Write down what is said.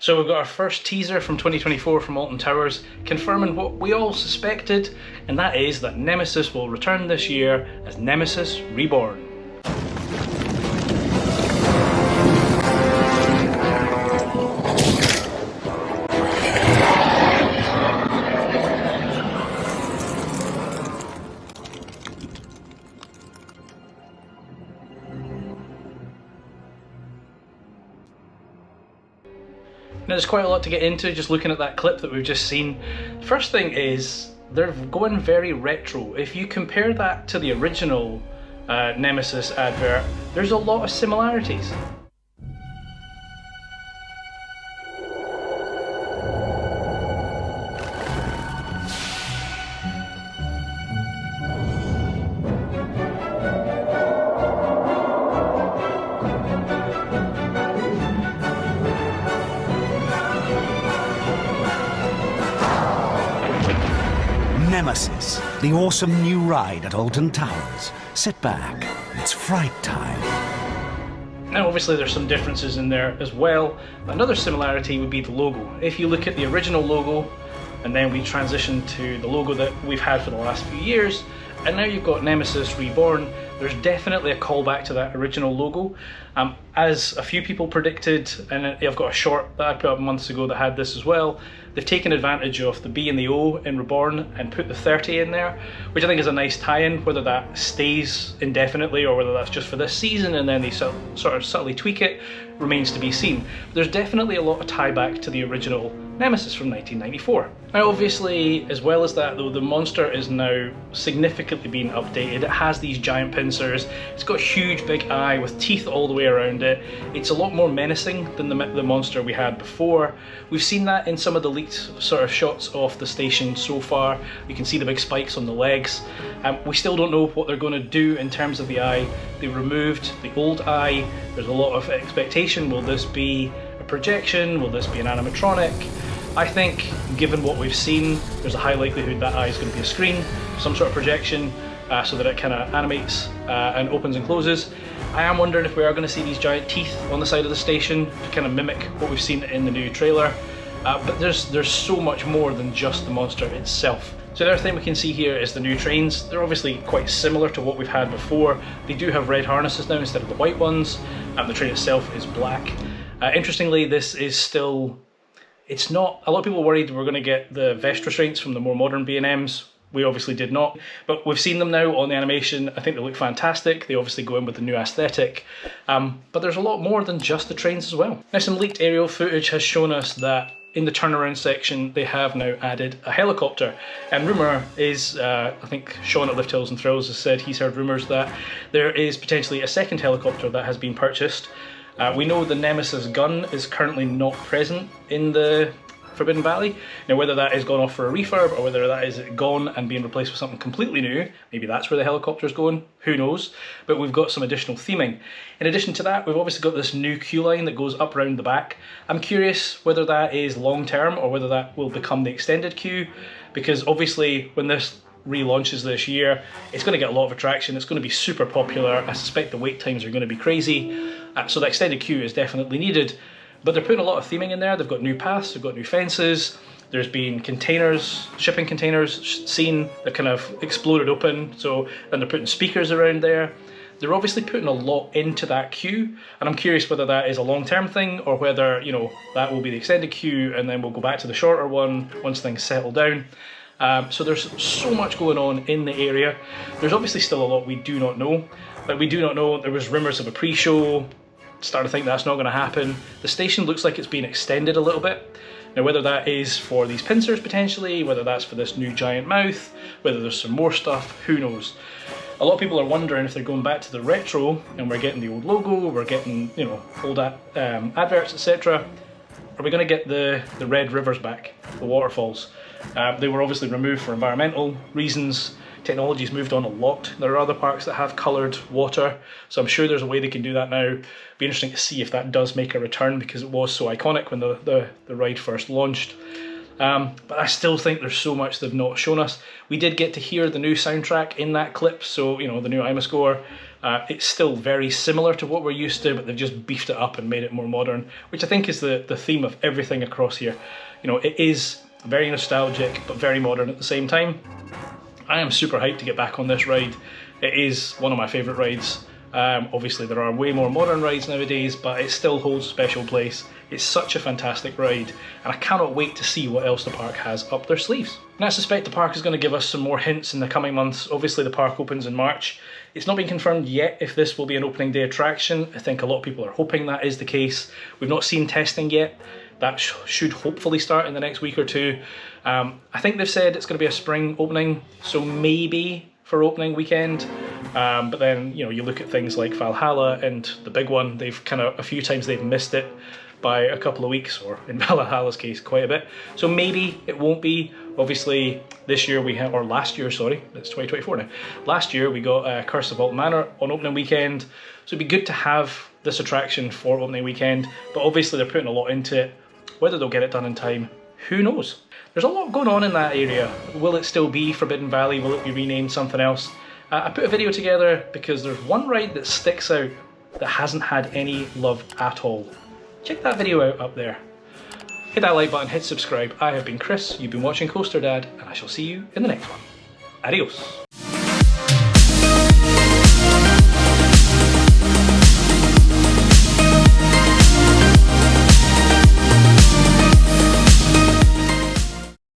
So we've got our first teaser from 2024 from Alton Towers, confirming what we all suspected, and that is that Nemesis will return this year as Nemesis Reborn. Now there's quite a lot to get into just looking at that clip that we've just seen. First thing is, they're going very retro. If you compare that to the original Nemesis advert, there's a lot of similarities. Nemesis, the awesome new ride at Alton Towers. Sit back, it's fright time. Now obviously there's some differences in there as well. Another similarity would be the logo. If you look at the original logo, and then we transition to the logo that we've had for the last few years, and now you've got Nemesis Reborn, there's definitely a callback to that original logo. As a few people predicted, and I've got a short that I put up months ago that had this as well, they've taken advantage of the B and the O in Reborn and put the 30 in there, which I think is a nice tie-in. Whether that stays indefinitely or whether that's just for this season and then they sort of subtly tweak it remains to be seen. But there's definitely a lot of tie back to the original Nemesis from 1994. Now obviously, as well as that though, the monster is now significantly being updated. It has these giant pincers, it's got a huge big eye with teeth all the way around it. It's a lot more menacing than the monster we had before. We've seen that in some of the leaked sort of shots of the station so far. You can see the big spikes on the legs. We still don't know what they're going to do in terms of the eye. They removed the old eye. There's a lot of expectation. Will this be a projection? Will this be an animatronic? I think, given what we've seen, there's a high likelihood that eye is going to be a screen, some sort of projection, so that it kind of animates and opens and closes. I am wondering if we are going to see these giant teeth on the side of the station to kind of mimic what we've seen in the new trailer. But there's so much more than just the monster itself. So the other thing we can see here is the new trains. They're obviously quite similar to what we've had before. They do have red harnesses now instead of the white ones. The train itself is black. Interestingly, this is still... It's not... A lot of people worried we're going to get the vest restraints from the more modern B&Ms. We obviously did not, but we've seen them now on the animation. I think they look fantastic. They obviously go in with the new aesthetic, but there's a lot more than just the trains as well. Now, some leaked aerial footage has shown us that in the turnaround section they have now added a helicopter, and rumour is, I think Sean at Lift Hills and Thrills has said he's heard rumours that there is potentially a second helicopter that has been purchased. We know the Nemesis gun is currently not present in the Forbidden Valley. Now whether that is gone off for a refurb or whether that is gone and being replaced with something completely new, maybe that's where the helicopter's going, who knows, but we've got some additional theming. In addition to that, we've obviously got this new queue line that goes up round the back. I'm curious whether that is long term or whether that will become the extended queue, because obviously when this relaunches this year, it's going to get a lot of attraction, it's going to be super popular. I suspect the wait times are going to be crazy, so the extended queue is definitely needed. But they're putting a lot of theming in there. They've got new paths, they've got new fences, there's been containers, shipping containers seen that kind of exploded open, so, and they're putting speakers around there. They're obviously putting a lot into that queue, and I'm curious whether that is a long-term thing or whether, you know, that will be the extended queue and then we'll go back to the shorter one once things settle down. So there's so much going on in the area. There's obviously still a lot we do not know. Like, we do not know, there was rumours of a pre-show. Starting to think that's not going to happen. The station looks like it's been extended a little bit. Now whether that is for these pincers potentially, whether that's for this new giant mouth, whether there's some more stuff, who knows. A lot of people are wondering if they're going back to the retro and we're getting the old logo, we're getting, you know, old adverts, etc. Are we going to get the red rivers back, the waterfalls? They were obviously removed for environmental reasons. Technology's moved on a lot. There are other parks that have coloured water, so I'm sure there's a way they can do that now. Be interesting to see if that does make a return, because it was so iconic when the ride first launched. But I still think there's so much they've not shown us. We did get to hear the new soundtrack in that clip, so, you know, the new IMA score. It's still very similar to what we're used to, but they've just beefed it up and made it more modern, which I think is the theme of everything across here. You know, it is very nostalgic, but very modern at the same time. I am super hyped to get back on this ride. It is one of my favourite rides. Obviously there are way more modern rides nowadays, but it still holds a special place. It's such a fantastic ride, and I cannot wait to see what else the park has up their sleeves. And I suspect the park is going to give us some more hints in the coming months. Obviously the park opens in March. It's not been confirmed yet if this will be an opening day attraction. I think a lot of people are hoping that is the case. We've not seen testing yet. That should hopefully start in the next week or two. I think they've said it's going to be a spring opening, so maybe for opening weekend. But then, you know, you look at things like Valhalla and the big one, they've kind of, a few times they've missed it by a couple of weeks, or in Valhalla's case, quite a bit. So maybe it won't be. Obviously, this year we had, or last year, sorry, it's 2024 now. Last year we got Curse of Alton Manor on opening weekend. So it'd be good to have this attraction for opening weekend, but obviously they're putting a lot into it. Whether they'll get it done in time, who knows? There's a lot going on in that area. Will it still be Forbidden Valley? Will it be renamed something else? I put a video together because there's one ride that sticks out that hasn't had any love at all. Check that video out up there. Hit that like button, hit subscribe. I have been Chris, you've been watching Coaster Dad, and I shall see you in the next one. Adios.